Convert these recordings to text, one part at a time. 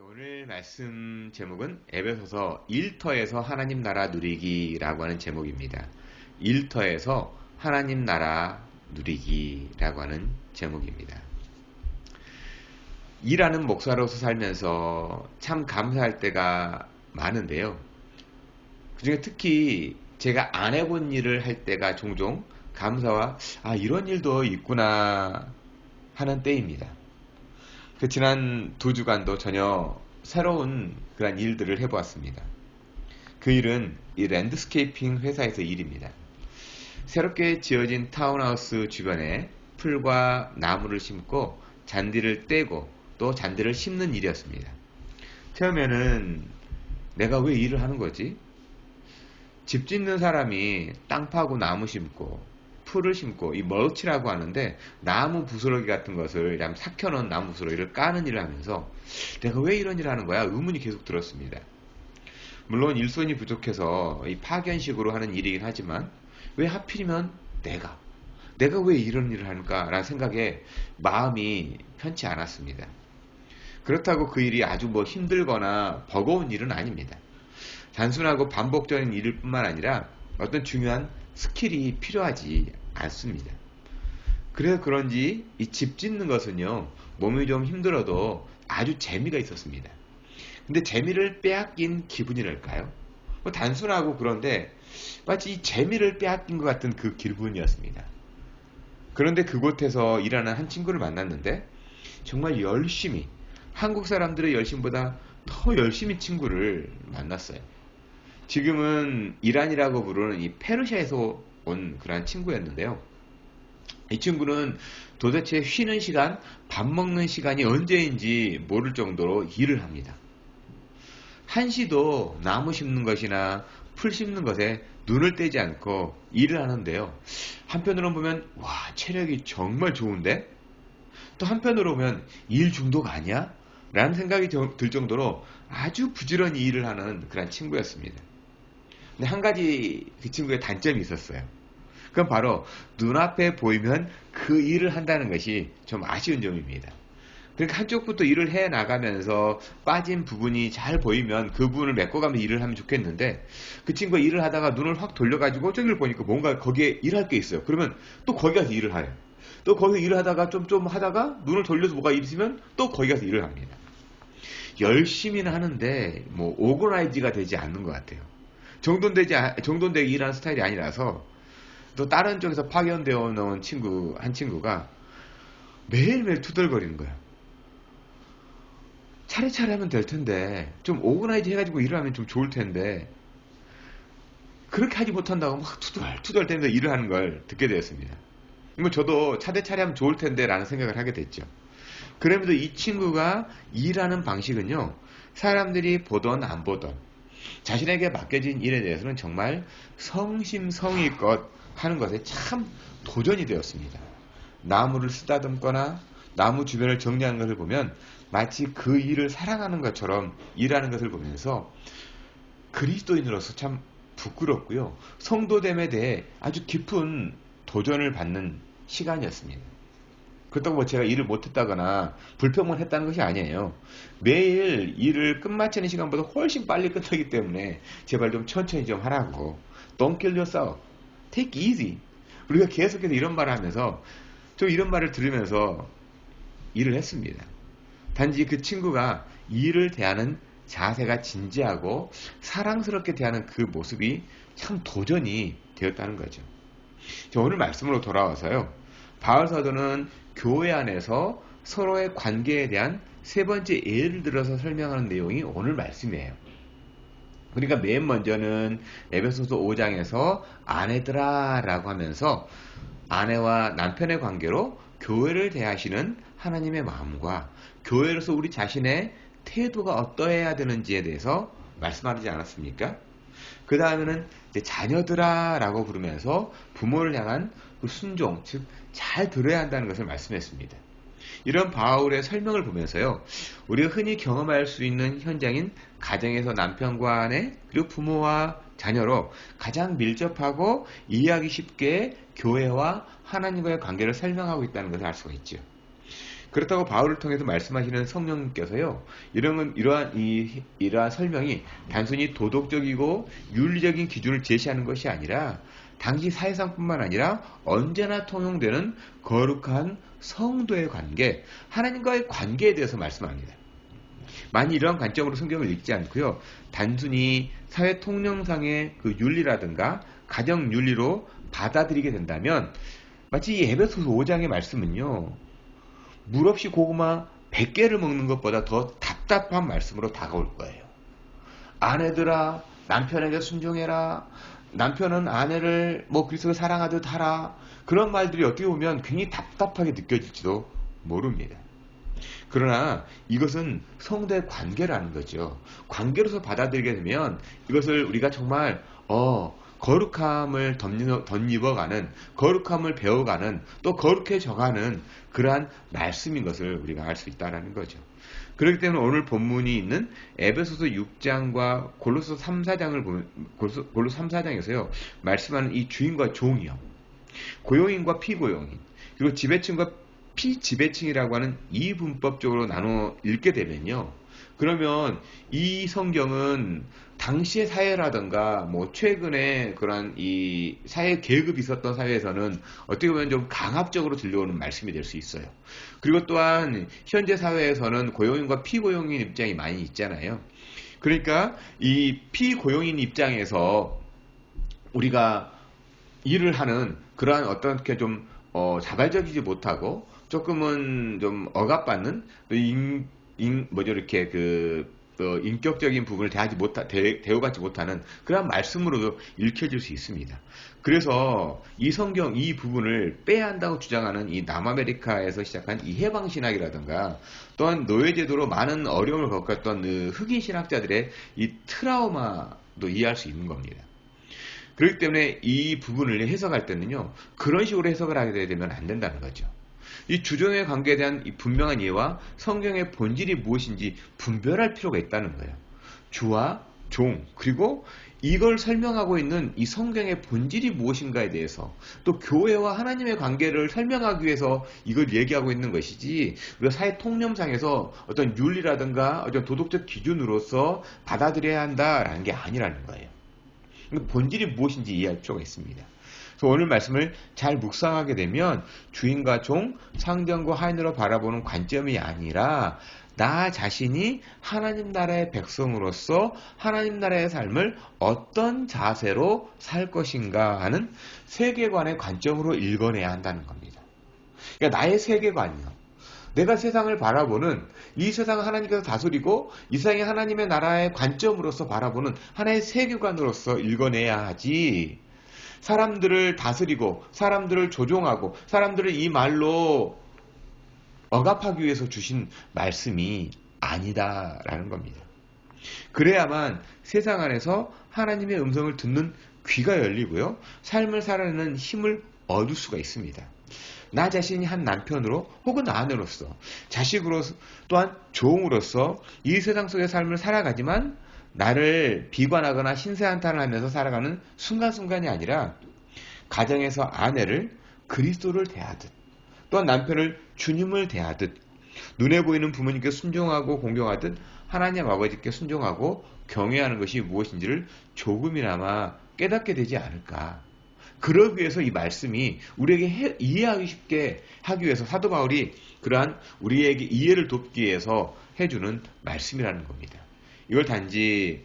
오늘 말씀 제목은 에베소서 1터에서 하나님 나라 누리기라고 하는 제목입니다. 1터에서 하나님 나라 누리기라고 하는 제목입니다. 일하는 목사로서 살면서 참 감사할 때가 많은데요. 그중에 특히 제가 안 해본 일을 할 때가 종종 감사와 이런 일도 있구나 하는 때입니다. 지난 2주간도 전혀 새로운 그런 일들을 해보았습니다. 그 일은 이 랜드스케이핑 회사에서 일입니다. 새롭게 지어진 타운하우스 주변에 풀과 나무를 심고 잔디를 떼고 또 잔디를 심는 일이었습니다. 처음에는 내가 왜 일을 하는 거지? 집 짓는 사람이 땅 파고 나무 심고 풀을 심고 이 멀치라고 하는데 나무 부스러기 같은 것을 삭혀놓은 나무 부스러기를 까는 일을 하면서 내가 왜 이런 일을 하는 거야? 의문이 계속 들었습니다. 물론 일손이 부족해서 이 파견식으로 하는 일이긴 하지만 왜 하필이면 내가 왜 이런 일을 하는가라는 생각에 마음이 편치 않았습니다. 그렇다고 그 일이 아주 힘들거나 버거운 일은 아닙니다. 단순하고 반복적인 일일 뿐만 아니라 어떤 중요한 스킬이 필요하지 않습니다. 그래서 그런지 이 집 짓는 것은요, 몸이 좀 힘들어도 아주 재미가 있었습니다. 근데 재미를 빼앗긴 기분이랄까요? 단순하고 그런데 마치 이 재미를 빼앗긴 것 같은 그 기분이었습니다. 그런데 그곳에서 일하는 한 친구를 만났는데 정말 열심히, 한국 사람들의 열심보다 더 열심히 친구를 만났어요. 지금은 이란이라고 부르는 이 페르시아에서 온 그런 친구였는데요. 이 친구는 도대체 쉬는 시간, 밥 먹는 시간이 언제인지 모를 정도로 일을 합니다. 한시도 나무 심는 것이나 풀 심는 것에 눈을 떼지 않고 일을 하는데요. 한편으로 보면 체력이 정말 좋은데? 또 한편으로 보면 일 중독 아니야? 라는 생각이 들 정도로 아주 부지런히 일을 하는 그런 친구였습니다. 근데 한 가지 그 친구의 단점이 있었어요. 그건 바로 눈앞에 보이면 그 일을 한다는 것이 좀 아쉬운 점입니다. 그러니까 한쪽부터 일을 해 나가면서 빠진 부분이 잘 보이면 그 부분을 메꿔가면서 일을 하면 좋겠는데 그 친구가 일을 하다가 눈을 확 돌려가지고 저기를 보니까 뭔가 거기에 일할 게 있어요. 그러면 또 거기 가서 일을 해요. 또 거기서 일을 하다가 좀 하다가 눈을 돌려서 뭐가 일 있으면 또 거기 가서 일을 합니다. 열심히는 하는데 오거나이즈가 되지 않는 것 같아요. 정돈되게 일하는 스타일이 아니라서 또 다른 쪽에서 파견되어 놓은 한 친구가 매일매일 투덜거리는 거야. 차례차례 하면 될 텐데 좀 오거나이즈 해가지고 일을 하면 좀 좋을 텐데 그렇게 하지 못한다고 막 투덜대면서 일을 하는 걸 듣게 되었습니다. 저도 차례차례 하면 좋을 텐데 라는 생각을 하게 됐죠. 그럼에도 이 친구가 일하는 방식은요, 사람들이 보던 안 보던 자신에게 맡겨진 일에 대해서는 정말 성심성의껏 하는 것에 참 도전이 되었습니다. 나무를 쓰다듬거나 나무 주변을 정리하는 것을 보면 마치 그 일을 사랑하는 것처럼 일하는 것을 보면서 그리스도인으로서 참 부끄럽고요. 성도됨에 대해 아주 깊은 도전을 받는 시간이었습니다. 그렇다고 제가 일을 못했다거나 불평만 했다는 것이 아니에요. 매일 일을 끝마치는 시간보다 훨씬 빨리 끝나기 때문에 제발 좀 천천히 좀 하라고. Don't kill yourself. Take easy. 우리가 계속해서 이런 말을 하면서 좀 이런 말을 들으면서 일을 했습니다. 단지 그 친구가 일을 대하는 자세가 진지하고 사랑스럽게 대하는 그 모습이 참 도전이 되었다는 거죠. 오늘 말씀으로 돌아와서요. 바울 사도는 교회 안에서 서로의 관계에 대한 세 번째 예를 들어서 설명하는 내용이 오늘 말씀이에요. 그러니까 맨 먼저는 에베소서 5장에서 아내들아 라고 하면서 아내와 남편의 관계로 교회를 대하시는 하나님의 마음과 교회로서 우리 자신의 태도가 어떠해야 되는지에 대해서 말씀하지 않았습니까? 그 다음에는 자녀들아 라고 부르면서 부모를 향한 그 순종, 즉 잘 들어야 한다는 것을 말씀했습니다. 이런 바울의 설명을 보면서요, 우리가 흔히 경험할 수 있는 현장인 가정에서 남편과 아내, 그리고 부모와 자녀로 가장 밀접하고 이해하기 쉽게 교회와 하나님과의 관계를 설명하고 있다는 것을 알 수가 있죠. 그렇다고 바울을 통해서 말씀하시는 성령님께서요, 이러한 설명이 단순히 도덕적이고 윤리적인 기준을 제시하는 것이 아니라 당시 사회상뿐만 아니라 언제나 통용되는 거룩한 성도의 관계, 하나님과의 관계에 대해서 말씀합니다. 만일 이러한 관점으로 성경을 읽지 않고요, 단순히 사회 통념상의 그 윤리라든가 가정 윤리로 받아들이게 된다면 마치 이 에베소서 5장의 말씀은요, 물 없이 고구마 100개를 먹는 것보다 더 답답한 말씀으로 다가올 거예요. 아내들아, 남편에게 순종해라. 남편은 아내를 그리스도를 사랑하듯 하라. 그런 말들이 어떻게 보면 굉장히 답답하게 느껴질지도 모릅니다. 그러나 이것은 성도의 관계라는 거죠. 관계로서 받아들이게 되면 이것을 우리가 정말 거룩함을 덧입어가는, 거룩함을 배워가는, 또 거룩해져가는 그러한 말씀인 것을 우리가 알 수 있다는 거죠. 그렇기 때문에 오늘 본문이 있는 에베소서 6장과 골로새 3, 4장을 보면, 골로새 3, 4장에서요, 말씀하는 이 주인과 종이요, 고용인과 피고용인, 그리고 지배층과 피지배층이라고 하는 이 분법적으로 나눠 읽게 되면요, 그러면 이 성경은 당시의 사회라든가 최근에 그런 이 사회 계급이 있었던 사회에서는 어떻게 보면 좀 강압적으로 들려오는 말씀이 될 수 있어요. 그리고 또한 현재 사회에서는 고용인과 피고용인 입장이 많이 있잖아요. 그러니까 이 피고용인 입장에서 우리가 일을 하는 그러한 어떻게 좀 자발적이지 못하고 조금은 좀 억압받는 이렇게 인격적인 부분을 대우받지 못하는 그런 말씀으로도 읽혀질 수 있습니다. 그래서 이 성경 이 부분을 빼야 한다고 주장하는 이 남아메리카에서 시작한 이 해방신학이라든가 또한 노예제도로 많은 어려움을 겪었던 그 흑인 신학자들의 이 트라우마도 이해할 수 있는 겁니다. 그렇기 때문에 이 부분을 해석할 때는요, 그런 식으로 해석을 하게 되면 안 된다는 거죠. 이 주종의 관계에 대한 이 분명한 이해와 성경의 본질이 무엇인지 분별할 필요가 있다는 거예요. 주와 종, 그리고 이걸 설명하고 있는 이 성경의 본질이 무엇인가에 대해서, 또 교회와 하나님의 관계를 설명하기 위해서 이걸 얘기하고 있는 것이지, 우리가 사회 통념상에서 어떤 윤리라든가 어떤 도덕적 기준으로서 받아들여야 한다라는 게 아니라는 거예요. 본질이 무엇인지 이해할 필요가 있습니다. 그래서 오늘 말씀을 잘 묵상하게 되면 주인과 종, 상전과 하인으로 바라보는 관점이 아니라 나 자신이 하나님 나라의 백성으로서 하나님 나라의 삶을 어떤 자세로 살 것인가 하는 세계관의 관점으로 읽어내야 한다는 겁니다. 그러니까 나의 세계관이요, 내가 세상을 바라보는, 이 세상을 하나님께서 다스리고 이 세상이 하나님의 나라의 관점으로서 바라보는 하나의 세계관으로서 읽어내야 하지, 사람들을 다스리고 사람들을 조종하고 사람들을 이 말로 억압하기 위해서 주신 말씀이 아니다라는 겁니다. 그래야만 세상 안에서 하나님의 음성을 듣는 귀가 열리고요, 삶을 살아내는 힘을 얻을 수가 있습니다. 나 자신이 한 남편으로 혹은 아내로서, 자식으로서, 또한 종으로서 이 세상 속의 삶을 살아가지만 나를 비관하거나 신세한탄을 하면서 살아가는 순간순간이 아니라 가정에서 아내를 그리스도를 대하듯, 또한 남편을 주님을 대하듯, 눈에 보이는 부모님께 순종하고 공경하듯 하나님 아버지께 순종하고 경외하는 것이 무엇인지를 조금이나마 깨닫게 되지 않을까. 그러기 위해서 이 말씀이 우리에게 이해하기 쉽게 하기 위해서 사도 바울이 그러한 우리에게 이해를 돕기 위해서 해주는 말씀이라는 겁니다. 이걸 단지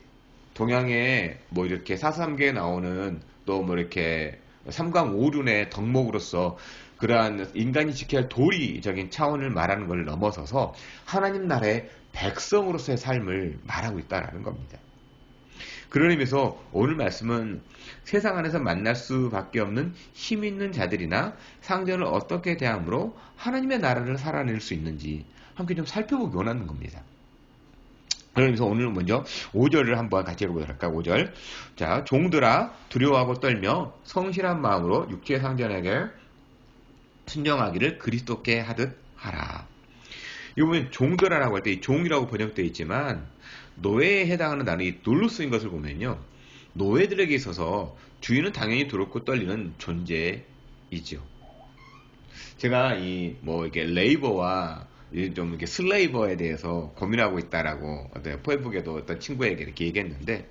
동양의 이렇게 사삼계에 나오는 또 이렇게 삼강오륜의 덕목으로서 그러한 인간이 지켜야 할 도리적인 차원을 말하는 걸 넘어서서 하나님 나라의 백성으로서의 삶을 말하고 있다는 겁니다. 그런 의미에서 오늘 말씀은 세상 안에서 만날 수밖에 없는 힘 있는 자들이나 상전을 어떻게 대함으로 하나님의 나라를 살아낼 수 있는지 함께 좀 살펴보기 원하는 겁니다. 그러면서 오늘 먼저 5절을 한번 같이 읽어보도록 할까요? 5절. 자, 종들아 두려워하고 떨며 성실한 마음으로 육체의 상전에게 순종하기를 그리스도께 하듯 하라. 이거 보면 종들아라고 할 때 이 종이라고 번역되어 있지만 노예에 해당하는 단어이 놀로 쓰인 것을 보면요, 노예들에게 있어서 주인은 당연히 두렵고 떨리는 존재이죠. 제가 이게 레이버와 좀 이렇게 슬레이버에 대해서 고민하고 있다라고 페이스북에도 어떤 친구에게 이렇게 얘기했는데,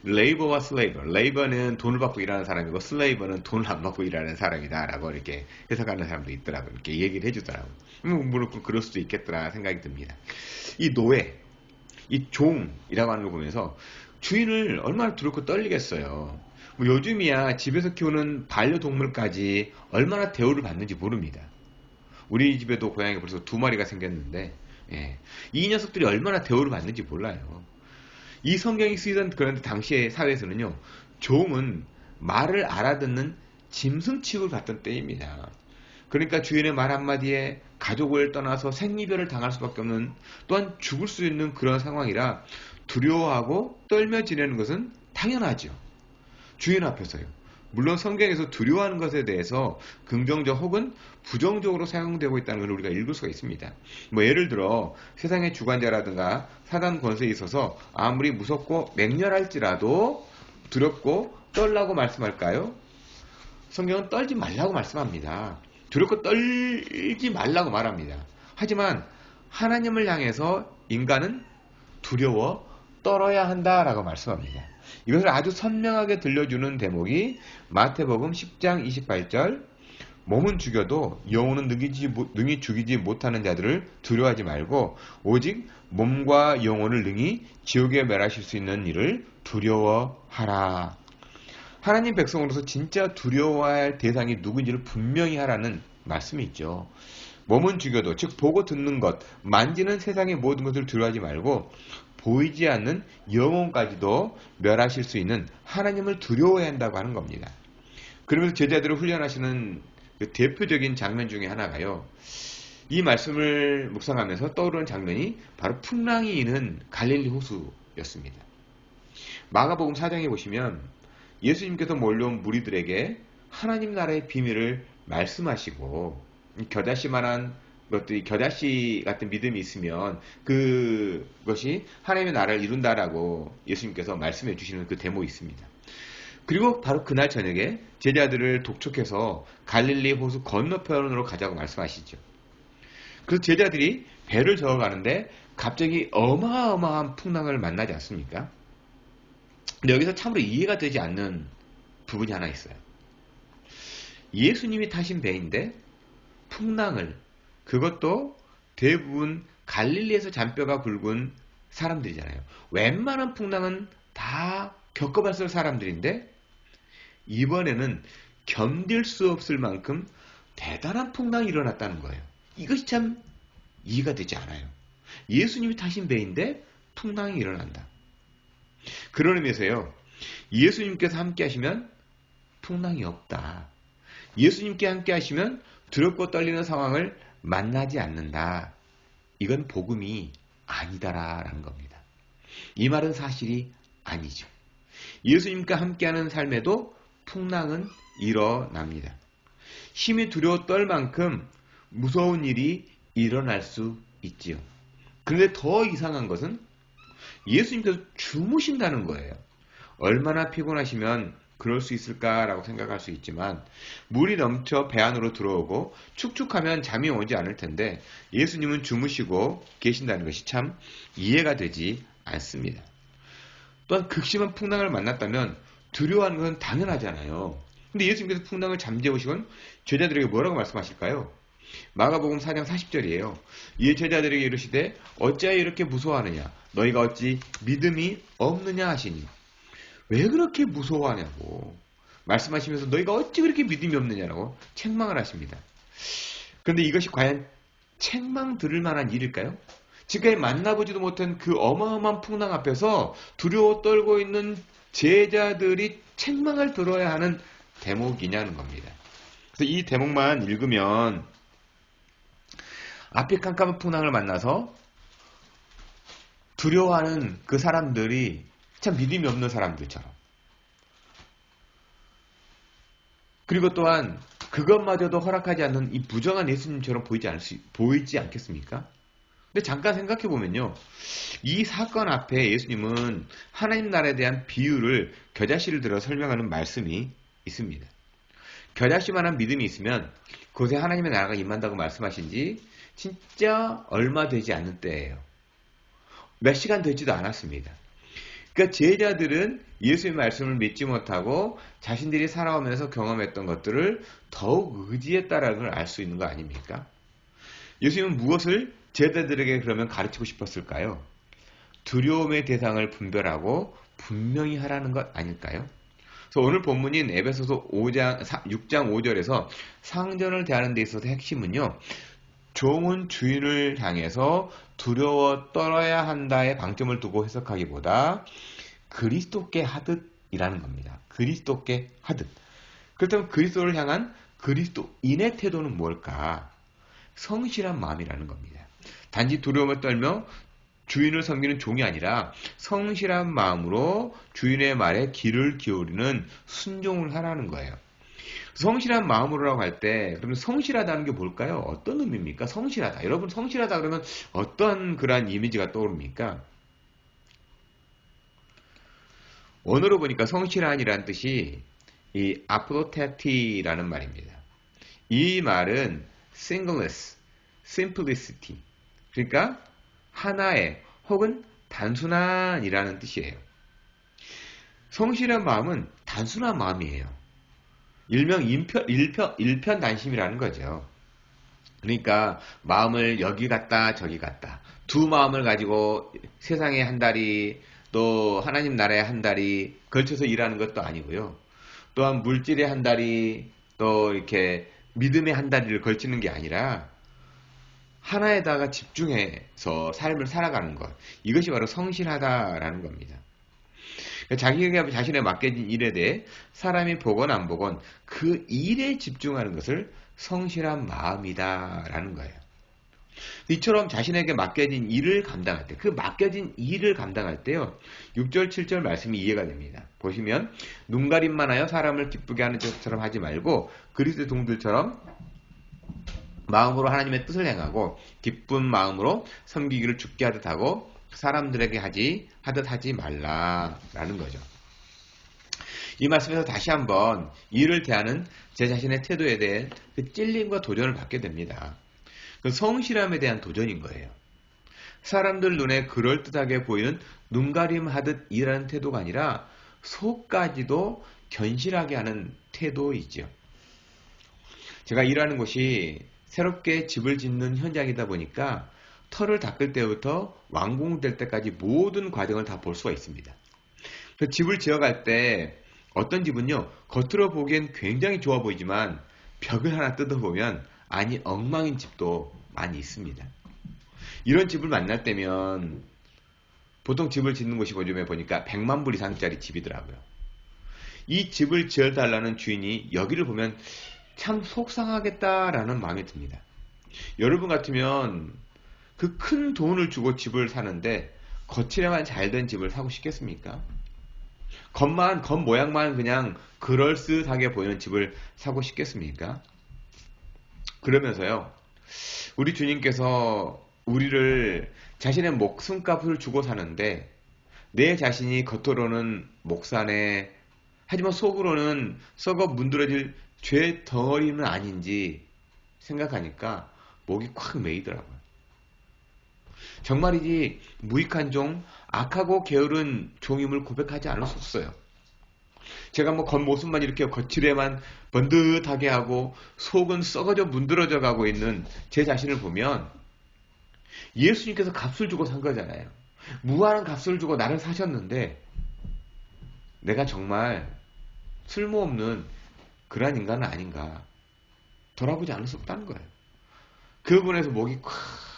레이버와 슬레이버, 레이버는 돈을 받고 일하는 사람이고 슬레이버는 돈을 안 받고 일하는 사람이다라고 이렇게 해석하는 사람도 있더라고요. 이렇게 얘기를 해주더라고요. 물론 그럴 수도 있겠더라 생각이 듭니다. 이 노예, 이 종이라고 하는 걸 보면서 주인을 얼마나 두렵고 떨리겠어요. 뭐 요즘이야 집에서 키우는 반려동물까지 얼마나 대우를 받는지 모릅니다. 우리 집에도 고양이가 벌써 2마리가 생겼는데, 예, 이 녀석들이 얼마나 대우를 받는지 몰라요. 이 성경이 쓰이던 그런 당시의 사회에서는요, 종은 말을 알아듣는 짐승 취급을 받던 때입니다. 그러니까 주인의 말 한마디에 가족을 떠나서 생이별을 당할 수밖에 없는, 또한 죽을 수 있는 그런 상황이라 두려워하고 떨며 지내는 것은 당연하죠. 주인 앞에서요. 물론 성경에서 두려워하는 것에 대해서 긍정적 혹은 부정적으로 사용되고 있다는 걸 우리가 읽을 수가 있습니다. 뭐 예를 들어 세상의 주관자라든가 사단 권세에 있어서 아무리 무섭고 맹렬할지라도 두렵고 떨라고 말씀할까요? 성경은 떨지 말라고 말씀합니다. 두렵고 떨지 말라고 말합니다. 하지만 하나님을 향해서 인간은 두려워 떨어야 한다라고 말씀합니다. 이것을 아주 선명하게 들려주는 대목이 마태복음 10장 28절, 몸은 죽여도 영혼은 능히 죽이지 못하는 자들을 두려워하지 말고 오직 몸과 영혼을 능히 지옥에 멸하실 수 있는 일을 두려워하라. 하나님 백성으로서 진짜 두려워해야 할 대상이 누군지를 분명히 하라는 말씀이 있죠. 몸은 죽여도, 즉 보고 듣는 것, 만지는 세상의 모든 것을 두려워하지 말고 보이지 않는 영혼까지도 멸하실 수 있는 하나님을 두려워해야 한다고 하는 겁니다. 그러면서 제자들을 훈련하시는 그 대표적인 장면 중에 하나가요, 이 말씀을 묵상하면서 떠오르는 장면이 바로 풍랑이 있는 갈릴리 호수였습니다. 마가복음 4장에 보시면 예수님께서 몰려온 무리들에게 하나님 나라의 비밀을 말씀하시고, 겨자씨만한 것들이, 겨자씨 같은 믿음이 있으면 그것이 하나님의 나라를 이룬다라고 예수님께서 말씀해 주시는 그 대목이 있습니다. 그리고 바로 그날 저녁에 제자들을 독촉해서 갈릴리 호수 건너편으로 가자고 말씀하시죠. 그래서 제자들이 배를 저어가는데 갑자기 어마어마한 풍랑을 만나지 않습니까? 근데 여기서 참으로 이해가 되지 않는 부분이 하나 있어요. 예수님이 타신 배인데 풍랑을, 그것도 대부분 갈릴리에서 잔뼈가 굵은 사람들이잖아요. 웬만한 풍랑은 다 겪어봤을 사람들인데 이번에는 견딜 수 없을 만큼 대단한 풍랑이 일어났다는 거예요. 이것이 참 이해가 되지 않아요. 예수님이 타신 배인데 풍랑이 일어난다. 그런 의미에서요, 예수님께서 함께 하시면 풍랑이 없다. 예수님께 함께 하시면 두렵고 떨리는 상황을 만나지 않는다. 이건 복음이 아니다라는 겁니다. 이 말은 사실이 아니죠. 예수님과 함께하는 삶에도 풍랑은 일어납니다. 심히 두려워 떨 만큼 무서운 일이 일어날 수 있지요. 그런데 더 이상한 것은 예수님께서 주무신다는 거예요. 얼마나 피곤하시면 그럴 수 있을까라고 생각할 수 있지만 물이 넘쳐 배 안으로 들어오고 축축하면 잠이 오지 않을 텐데 예수님은 주무시고 계신다는 것이 참 이해가 되지 않습니다. 또한 극심한 풍랑을 만났다면 두려워하는 것은 당연하잖아요. 근데 예수님께서 풍랑을 잠재우시곤 제자들에게 뭐라고 말씀하실까요? 마가복음 4장 40절이에요. 이 제자들에게 이르시되 어찌하여 이렇게 무서워하느냐? 너희가 어찌 믿음이 없느냐 하시니. 왜 그렇게 무서워하냐고 말씀하시면서 너희가 어찌 그렇게 믿음이 없느냐라고 책망을 하십니다. 그런데 이것이 과연 책망 들을 만한 일일까요? 지금까지 만나보지도 못한 그 어마어마한 풍랑 앞에서 두려워 떨고 있는 제자들이 책망을 들어야 하는 대목이냐는 겁니다. 그래서 이 대목만 읽으면 앞에 깜깜한 풍랑을 만나서 두려워하는 그 사람들이 참 믿음이 없는 사람들처럼, 그리고 또한 그것마저도 허락하지 않는 이 부정한 예수님처럼 보이지 않겠습니까? 근데 잠깐 생각해보면요, 이 사건 앞에 예수님은 하나님 나라에 대한 비유를, 겨자씨를 들어 설명하는 말씀이 있습니다. 겨자씨만한 믿음이 있으면 그곳에 하나님의 나라가 임한다고 말씀하신 지 진짜 얼마 되지 않는 때예요. 몇 시간 되지도 않았습니다. 그러니까 제자들은 예수의 말씀을 믿지 못하고 자신들이 살아오면서 경험했던 것들을 더욱 의지했다라는 걸 알 수 있는 거 아닙니까? 예수님은 무엇을 제자들에게 그러면 가르치고 싶었을까요? 두려움의 대상을 분별하고 분명히 하라는 것 아닐까요? 그래서 오늘 본문인 에베소서 6장 5절에서 상전을 대하는 데 있어서 핵심은요. 종은 주인을 향해서 두려워 떨어야 한다의 방점을 두고 해석하기보다 그리스도께 하듯이라는 겁니다. 그리스도께 하듯. 그렇다면 그리스도를 향한 그리스도인의 태도는 뭘까? 성실한 마음이라는 겁니다. 단지 두려움을 떨며 주인을 섬기는 종이 아니라 성실한 마음으로 주인의 말에 귀를 기울이는 순종을 하라는 거예요. 성실한 마음으로라고 할 때 그러면 성실하다는 게 뭘까요? 어떤 의미입니까? 성실하다. 여러분 성실하다 그러면 어떤 그러한 이미지가 떠오릅니까? 원어로 보니까 성실한이라는 뜻이 이 아프로테티라는 말입니다. 이 말은 singleness, simplicity 그러니까 하나의 혹은 단순한이라는 뜻이에요. 성실한 마음은 단순한 마음이에요. 일명 일편단심이라는 거죠. 그러니까 마음을 여기 갔다 저기 갔다 두 마음을 가지고 세상에 한 다리 또 하나님 나라에 한 다리 걸쳐서 일하는 것도 아니고요. 또한 물질에 한 다리 또 이렇게 믿음의 한 다리를 걸치는 게 아니라 하나에다가 집중해서 삶을 살아가는 것. 이것이 바로 성실하다라는 겁니다. 자기가 자신의 맡겨진 일에 대해 사람이 보건 안 보건 그 일에 집중하는 것을 성실한 마음이다라는 거예요. 이처럼 자신에게 맡겨진 일을 감당할 때, 그 맡겨진 일을 감당할 때요, 6절, 7절 말씀이 이해가 됩니다. 보시면, 눈가림만 하여 사람을 기쁘게 하는 것처럼 하지 말고, 그리스도의 동들처럼 마음으로 하나님의 뜻을 행하고, 기쁜 마음으로 섬기기를 죽게 하듯 하고, 사람들에게 하듯 하지 말라라는 거죠. 이 말씀에서 다시 한번 일을 대하는 제 자신의 태도에 대해 그 찔림과 도전을 받게 됩니다. 그 성실함에 대한 도전인 거예요. 사람들 눈에 그럴듯하게 보이는 눈가림하듯 일하는 태도가 아니라 속까지도 견실하게 하는 태도이죠. 제가 일하는 곳이 새롭게 집을 짓는 현장이다 보니까 터를 닦을 때부터 완공될 때까지 모든 과정을 다 볼 수가 있습니다. 그 집을 지어갈 때 어떤 집은요 겉으로 보기엔 굉장히 좋아 보이지만 벽을 하나 뜯어보면 아니 엉망인 집도 많이 있습니다. 이런 집을 만날 때면 보통 집을 짓는 곳이 요즘에 보니까 100만 불 이상짜리 집이더라고요. 이 집을 지어달라는 주인이 여기를 보면 참 속상하겠다라는 마음이 듭니다. 여러분 같으면 그 큰 돈을 주고 집을 사는데 거칠에만 잘된 집을 사고 싶겠습니까? 겉 모양만 그냥 그럴듯하게 보이는 집을 사고 싶겠습니까? 그러면서요, 우리 주님께서 우리를 자신의 목숨값을 주고 사는데 내 자신이 겉으로는 목사네 하지만 속으로는 썩어 문드러질 죄 덩어리는 아닌지 생각하니까 목이 콱 메이더라고요. 정말이지 무익한 종, 악하고 게으른 종임을 고백하지 않을 수 없어요. 제가 뭐 겉모습만 이렇게 거칠에만 번듯하게 하고 속은 썩어져 문드러져 가고 있는 제 자신을 보면 예수님께서 값을 주고 산 거잖아요. 무한한 값을 주고 나를 사셨는데 내가 정말 쓸모없는 그러한 인간은 아닌가 돌아보지 않을 수 없다는 거예요. 그 부분에서 목이 콱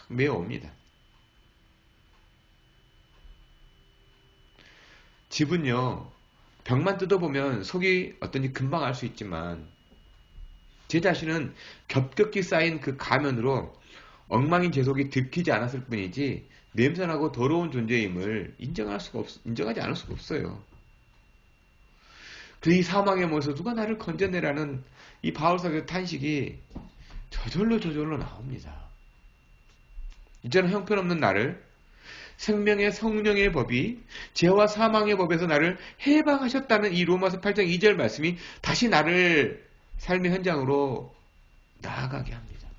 메어옵니다. 집은요 벽만 뜯어보면 속이 어떤지 금방 알 수 있지만 제 자신은 겹겹이 쌓인 그 가면으로 엉망인 제 속이 들키지 않았을 뿐이지 냄새나고 더러운 존재임을 인정하지 않을 수가 없어요. 그 이 사망의 몸에서 누가 나를 건져내라는 이 바울사의 탄식이 저절로 나옵니다. 이제는 형편없는 나를 생명의 성령의 법이 죄와 사망의 법에서 나를 해방하셨다는 이 로마서 8장 2절 말씀이 다시 나를 삶의 현장으로 나아가게 합니다.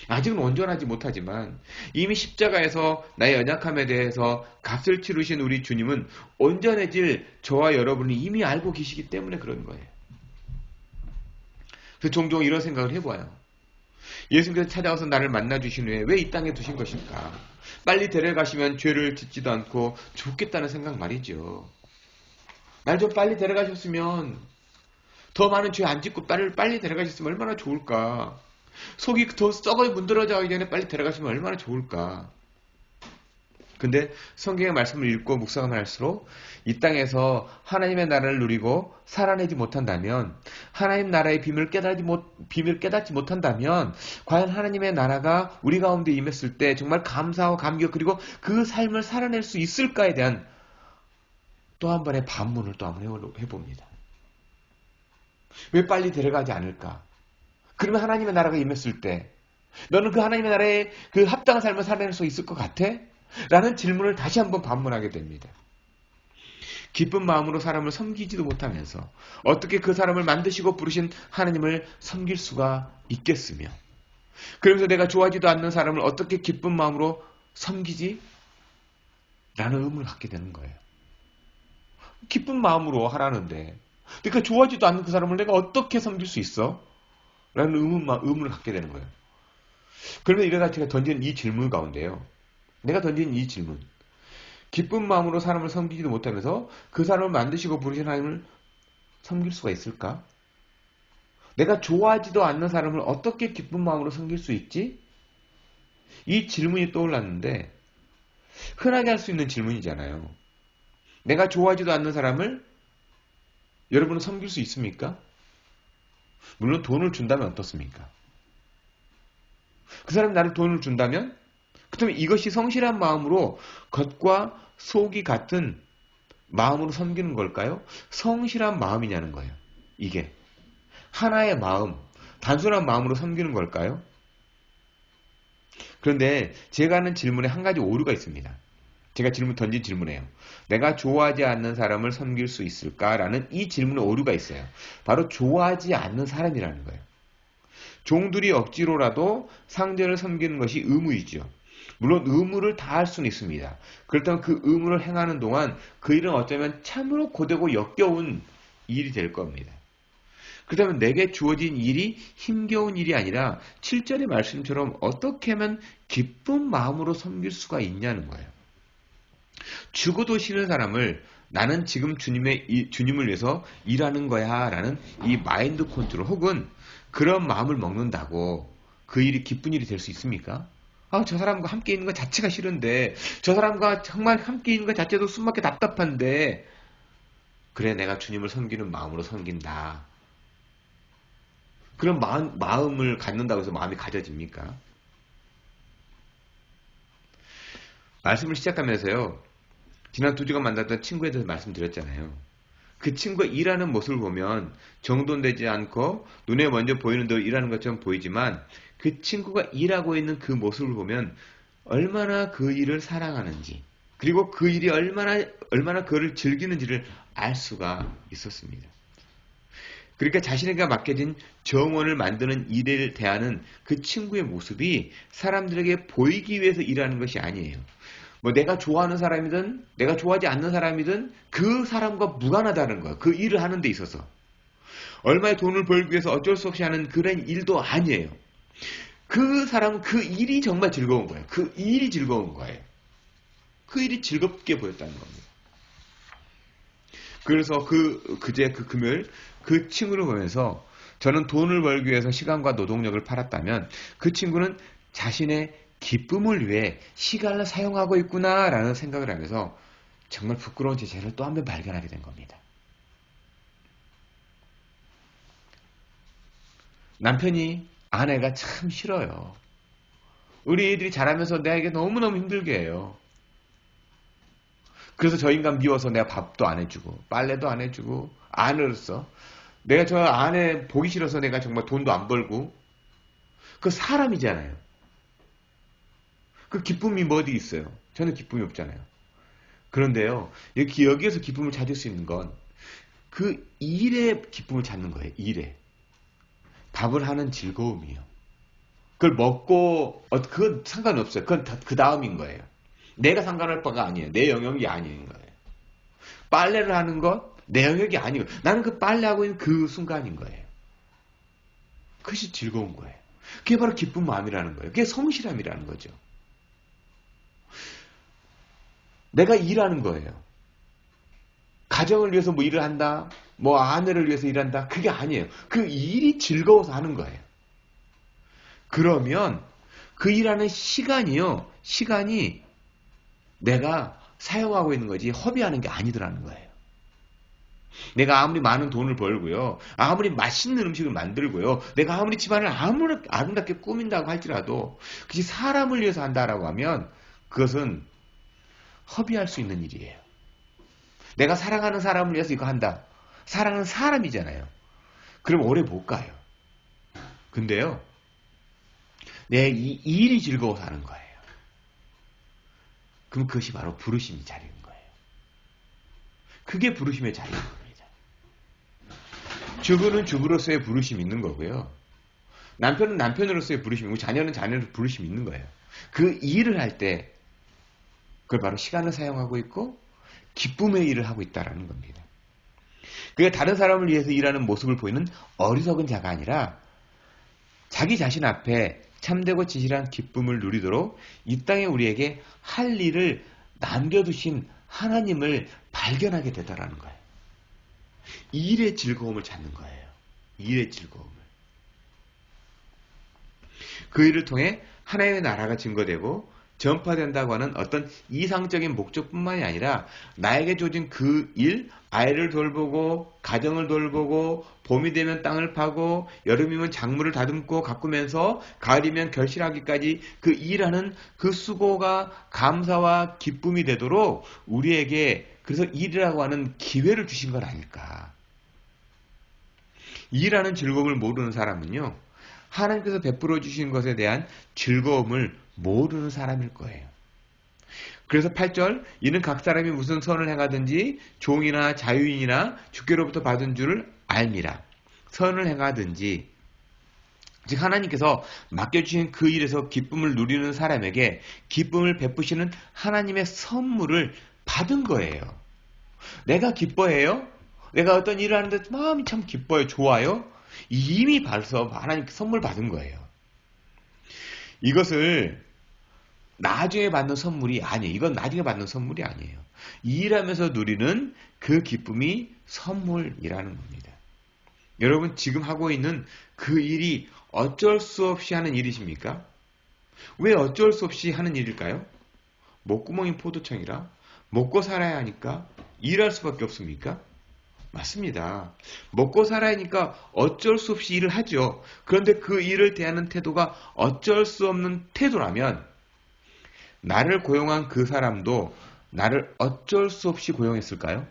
아직은 온전하지 못하지만 이미 십자가에서 나의 연약함에 대해서 값을 치르신 우리 주님은 온전해질 저와 여러분이 이미 알고 계시기 때문에 그런 거예요. 그래서 종종 이런 생각을 해봐요. 예수님께서 찾아와서 나를 만나주신 후에 왜 이 땅에 두신 것일까? 빨리 데려가시면 죄를 짓지도 않고 좋겠다는 생각 말이죠. 날 좀 빨리 데려가셨으면 더 많은 죄 안 짓고 빨리 데려가셨으면 얼마나 좋을까? 속이 더 썩어 문드러져가기 전에 빨리 데려가시면 얼마나 좋을까? 근데 성경의 말씀을 읽고 묵상을 할수록 이 땅에서 하나님의 나라를 누리고 살아내지 못한다면, 하나님 나라의 비밀을 깨닫지 못한다면 과연 하나님의 나라가 우리 가운데 임했을 때 정말 감사하고 감격, 그리고 그 삶을 살아낼 수 있을까에 대한 또 한 번의 반문을 또 한번 해봅니다. 왜 빨리 데려가지 않을까? 그러면 하나님의 나라가 임했을 때 너는 그 하나님의 나라에 그 합당한 삶을 살아낼 수 있을 것 같아? 라는 질문을 다시 한번 반문하게 됩니다. 기쁜 마음으로 사람을 섬기지도 못하면서 어떻게 그 사람을 만드시고 부르신 하나님을 섬길 수가 있겠으며, 그러면서 내가 좋아하지도 않는 사람을 어떻게 기쁜 마음으로 섬기지? 라는 의문을 갖게 되는 거예요. 기쁜 마음으로 하라는데 그러니까 좋아하지도 않는 그 사람을 내가 어떻게 섬길 수 있어? 라는 의문을 갖게 되는 거예요. 그러면 이래가 제가 던지는 이 질문 가운데요. 내가 던진 이 질문. 기쁜 마음으로 사람을 섬기지도 못하면서 그 사람을 만드시고 부르신 하나님을 섬길 수가 있을까? 내가 좋아하지도 않는 사람을 어떻게 기쁜 마음으로 섬길 수 있지? 이 질문이 떠올랐는데 흔하게 할 수 있는 질문이잖아요. 내가 좋아하지도 않는 사람을 여러분은 섬길 수 있습니까? 물론 돈을 준다면 어떻습니까? 그 사람이 나를 돈을 준다면 그렇다면 이것이 성실한 마음으로 겉과 속이 같은 마음으로 섬기는 걸까요? 성실한 마음이냐는 거예요. 이게 하나의 마음, 단순한 마음으로 섬기는 걸까요? 그런데 제가 하는 질문에 한 가지 오류가 있습니다. 제가 던진 질문이에요. 내가 좋아하지 않는 사람을 섬길 수 있을까라는 이 질문에 오류가 있어요. 바로 좋아하지 않는 사람이라는 거예요. 종들이 억지로라도 상대를 섬기는 것이 의무이죠. 물론 의무를 다할 수는 있습니다. 그렇다면 그 의무를 행하는 동안 그 일은 어쩌면 참으로 고되고 역겨운 일이 될 겁니다. 그렇다면 내게 주어진 일이 힘겨운 일이 아니라 7절의 말씀처럼 어떻게 하면 기쁜 마음으로 섬길 수가 있냐는 거예요. 죽어도 싫은 사람을 나는 지금 주님을 위해서 일하는 거야 라는 이 마인드 컨트롤 혹은 그런 마음을 먹는다고 그 일이 기쁜 일이 될 수 있습니까? 저 사람과 함께 있는 것 자체가 싫은데, 저 사람과 정말 함께 있는 것 자체도 숨막혀 답답한데, 그래 내가 주님을 섬기는 마음으로 섬긴다. 그런 마음을 갖는다고 해서 마음이 가져집니까? 말씀을 시작하면서요, 지난 2주간 만났던 친구에 대해서 말씀드렸잖아요. 그 친구가 일하는 모습을 보면 정돈되지 않고 눈에 먼저 보이는 대로 일하는 것처럼 보이지만 그 친구가 일하고 있는 그 모습을 보면 얼마나 그 일을 사랑하는지, 그리고 그 일이 얼마나 그를 즐기는지를 알 수가 있었습니다. 그러니까 자신에게 맡겨진 정원을 만드는 일을 대하는 그 친구의 모습이 사람들에게 보이기 위해서 일하는 것이 아니에요. 내가 좋아하는 사람이든 내가 좋아하지 않는 사람이든 그 사람과 무관하다는 거야. 그 일을 하는 데 있어서. 얼마의 돈을 벌기 위해서 어쩔 수 없이 하는 그런 일도 아니에요. 그 사람은 그 일이 정말 즐거운 거예요. 그 일이 즐거운 거예요. 그 일이 즐겁게 보였다는 겁니다. 그래서 그제 그 금요일 그 친구를 보면서 저는 돈을 벌기 위해서 시간과 노동력을 팔았다면 그 친구는 자신의 기쁨을 위해 시간을 사용하고 있구나라는 생각을 하면서 정말 부끄러운 제 죄를 또 한 번 발견하게 된 겁니다. 남편이 아내가 참 싫어요. 우리 애들이 자라면서 내에게 너무너무 힘들게 해요. 그래서 저 인간 미워서 내가 밥도 안 해주고 빨래도 안 해주고 아내로서 내가 저 아내 보기 싫어서 내가 정말 돈도 안 벌고, 그 사람이잖아요. 그 기쁨이 뭐 어디 있어요? 저는 기쁨이 없잖아요. 그런데요, 여기에서 기쁨을 찾을 수 있는 건 그 일에 기쁨을 찾는 거예요. 일에. 밥을 하는 즐거움이요. 그걸 먹고 그건 상관없어요. 그건 그 다음인 거예요. 내가 상관할 바가 아니에요. 내 영역이 아닌 거예요. 빨래를 하는 것 내 영역이 아니고 나는 그 빨래하고 있는 그 순간인 거예요. 그것이 즐거운 거예요. 그게 바로 기쁜 마음이라는 거예요. 그게 성실함이라는 거죠. 내가 일하는 거예요. 가정을 위해서 뭐 일을 한다, 뭐 아내를 위해서 일한다, 그게 아니에요. 그 일이 즐거워서 하는 거예요. 그러면 그 일하는 시간이 내가 사용하고 있는 거지 허비하는 게 아니더라는 거예요. 내가 아무리 많은 돈을 벌고요, 아무리 맛있는 음식을 만들고요, 내가 아무리 집안을 아무리 아름답게 꾸민다고 할지라도 그것이 사람을 위해서 한다라고 하면 그것은 허비할 수 있는 일이에요. 내가 사랑하는 사람을 위해서 이거 한다. 사랑하는 사람이잖아요. 그럼 오래 못 가요. 근데요, 내 이 일이 즐거워서 하는 거예요. 그럼 그것이 바로 부르심이 자리인 거예요. 그게 부르심의 자리인 겁니다. 주부는 주부로서의 부르심이 있는 거고요. 남편은 남편으로서의 부르심이고 자녀는 자녀로서의 부르심이 있는 거예요. 그 일을 할 때 그걸 바로 시간을 사용하고 있고 기쁨의 일을 하고 있다는 겁니다. 그게 다른 사람을 위해서 일하는 모습을 보이는 어리석은 자가 아니라 자기 자신 앞에 참되고 진실한 기쁨을 누리도록 이 땅에 우리에게 할 일을 남겨두신 하나님을 발견하게 되더라는 거예요. 이 일의 즐거움을 찾는 거예요. 이 일의 즐거움을. 그 일을 통해 하나님의 나라가 증거되고 전파된다고 하는 어떤 이상적인 목적뿐만이 아니라 나에게 주어진 그 일, 아이를 돌보고 가정을 돌보고 봄이 되면 땅을 파고 여름이면 작물을 다듬고 가꾸면서 가을이면 결실하기까지 그 일하는 그 수고가 감사와 기쁨이 되도록 우리에게 그래서 일이라고 하는 기회를 주신 건 아닐까. 일하는 즐거움을 모르는 사람은요, 하나님께서 베풀어 주신 것에 대한 즐거움을 모르는 사람일 거예요. 그래서 8절, 이는 각 사람이 무슨 선을 행하든지 종이나 자유인이나 주께로부터 받은 줄을 알미라. 선을 행하든지, 즉 하나님께서 맡겨주신 그 일에서 기쁨을 누리는 사람에게 기쁨을 베푸시는 하나님의 선물을 받은 거예요. 내가 기뻐해요? 내가 어떤 일을 하는데 마음이 참 기뻐요. 좋아요? 이미 벌써 하나님께 선물 받은 거예요. 이것을 나중에 받는 선물이 아니에요. 이건 나중에 받는 선물이 아니에요. 일하면서 누리는 그 기쁨이 선물이라는 겁니다. 여러분 지금 하고 있는 그 일이 어쩔 수 없이 하는 일이십니까? 왜 어쩔 수 없이 하는 일일까요? 목구멍이 포도청이라 먹고 살아야 하니까 일할 수밖에 없습니까? 맞습니다. 먹고 살아야 하니까 어쩔 수 없이 일을 하죠. 그런데 그 일을 대하는 태도가 어쩔 수 없는 태도라면 나를 고용한 그 사람도 나를 어쩔 수 없이 고용했을까요?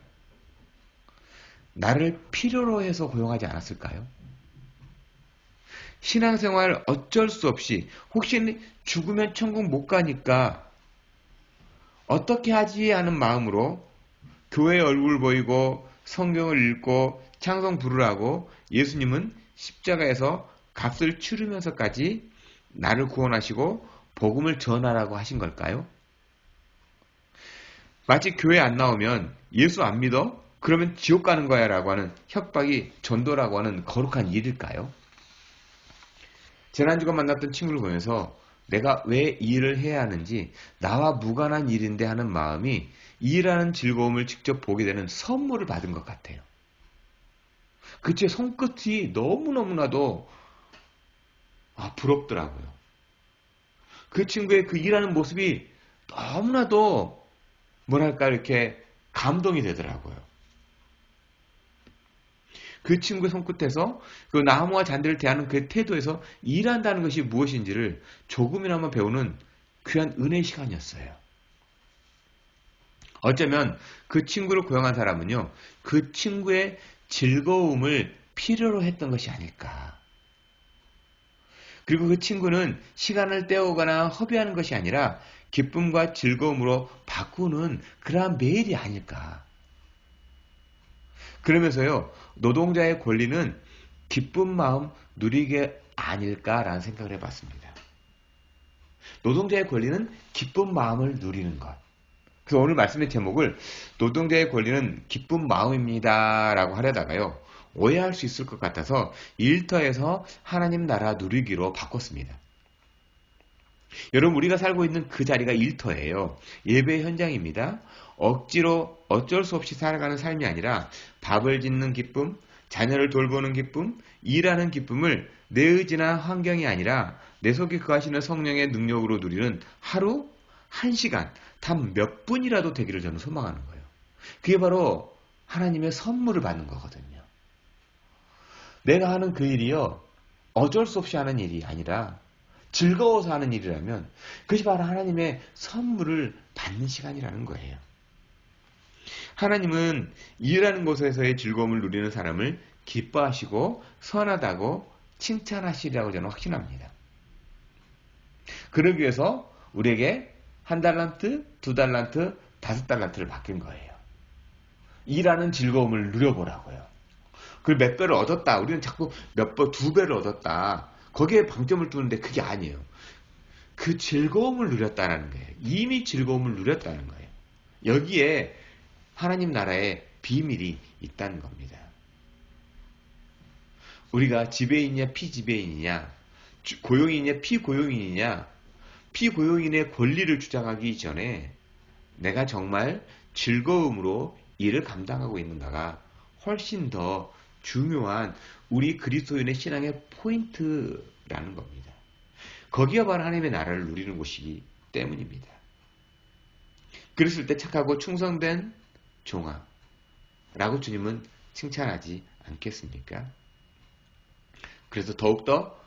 나를 필요로 해서 고용하지 않았을까요? 신앙생활 어쩔 수 없이 혹시 죽으면 천국 못 가니까 어떻게 하지 하는 마음으로 교회 얼굴 보이고 성경을 읽고 찬송 부르라고 예수님은 십자가에서 값을 치르면서까지 나를 구원하시고 복음을 전하라고 하신 걸까요? 마치 교회 안 나오면 예수 안 믿어? 그러면 지옥 가는 거야 라고 하는 협박이 전도라고 하는 거룩한 일일까요? 지난주가 만났던 친구를 보면서 내가 왜 이 일을 해야 하는지 나와 무관한 일인데 하는 마음이 일하는 즐거움을 직접 보게 되는 선물을 받은 것 같아요. 그치의 손끝이 너무너무나도 부럽더라고요. 그 친구의 그 일하는 모습이 너무나도 뭐랄까 이렇게 감동이 되더라고요. 그 친구의 손끝에서 그 나무와 잔디를 대하는 그 태도에서 일한다는 것이 무엇인지를 조금이나마 배우는 귀한 은혜의 시간이었어요. 어쩌면 그 친구를 고용한 사람은요, 그 친구의 즐거움을 필요로 했던 것이 아닐까. 그리고 그 친구는 시간을 때우거나 허비하는 것이 아니라 기쁨과 즐거움으로 바꾸는 그러한 매일이 아닐까. 그러면서요, 노동자의 권리는 기쁜 마음 누리게 아닐까라는 생각을 해봤습니다. 노동자의 권리는 기쁜 마음을 누리는 것. 그래서 오늘 말씀의 제목을 노동자의 권리는 기쁜 마음입니다 라고 하려다가요, 오해할 수 있을 것 같아서 일터에서 하나님 나라 누리기로 바꿨습니다. 여러분, 우리가 살고 있는 그 자리가 일터예요. 예배 현장입니다. 억지로 어쩔 수 없이 살아가는 삶이 아니라 밥을 짓는 기쁨, 자녀를 돌보는 기쁨, 일하는 기쁨을 내 의지나 환경이 아니라 내 속에 거하시는 성령의 능력으로 누리는 하루, 한 시간, 단 몇 분이라도 되기를 저는 소망하는 거예요. 그게 바로 하나님의 선물을 받는 거거든요. 내가 하는 그 일이요, 어쩔 수 없이 하는 일이 아니라 즐거워서 하는 일이라면 그것이 바로 하나님의 선물을 받는 시간이라는 거예요. 하나님은 일하는 곳에서의 즐거움을 누리는 사람을 기뻐하시고 선하다고 칭찬하시리라고 저는 확신합니다. 그러기 위해서 우리에게 1달란트, 2달란트, 5달란트를 맡긴 거예요. 일하는 즐거움을 누려보라고요. 그걸 몇 배를 얻었다. 우리는 자꾸 몇 배, 2배를 얻었다. 거기에 방점을 두는데 그게 아니에요. 그 즐거움을 누렸다는 거예요. 이미 즐거움을 누렸다는 거예요. 여기에 하나님 나라의 비밀이 있다는 겁니다. 우리가 지배인이냐 피지배인이냐, 고용인이냐 피고용인이냐, 피고용인의 권리를 주장하기 전에 내가 정말 즐거움으로 일을 감당하고 있는가가 훨씬 더 중요한 우리 그리스도인의 신앙의 포인트라는 겁니다. 거기가 바로 하나님의 나라를 누리는 곳이기 때문입니다. 그랬을 때 착하고 충성된 종아 라고 주님은 칭찬하지 않겠습니까? 그래서 더욱더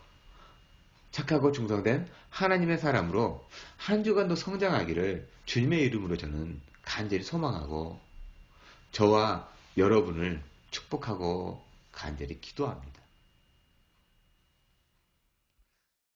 착하고 충성된 하나님의 사람으로 한 주간도 성장하기를 주님의 이름으로 저는 간절히 소망하고 저와 여러분을 축복하고 간절히 기도합니다.